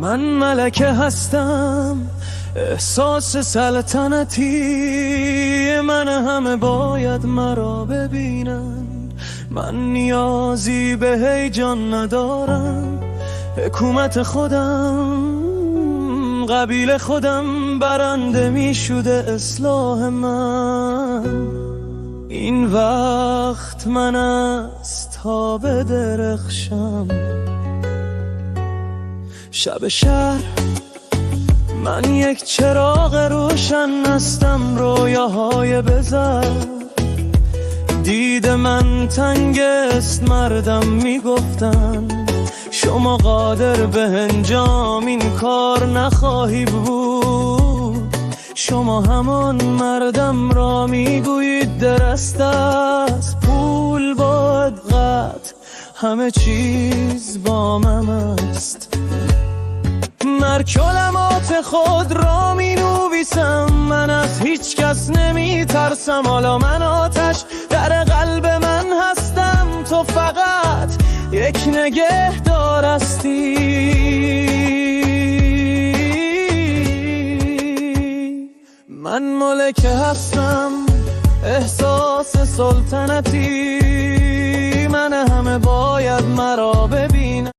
من ملکه هستم، احساس سلطنتی، من همه باید مرا ببینن. من نیازی به هیجان ندارم، حکومت خودم، قبیله خودم برنده می شده اصلاح من. این وقت من است تا بدرخشم. شب شهر من یک چراغ روشن هستم، رویاهای بزر. دید من تنگ است، مردم میگفتن شما قادر به انجام این کار نخواهی بود. شما همان مردم را میگویید درست است، پول باید قطع، همه چیز با من است. در کلمات خود را می نویسم، من از هیچ کس نمی ترسم. حالا من آتش در قلب من هستم، تو فقط یک نگهدار هستی. من ملکه هستم، احساس سلطنتی، من همه باید مرا ببینن.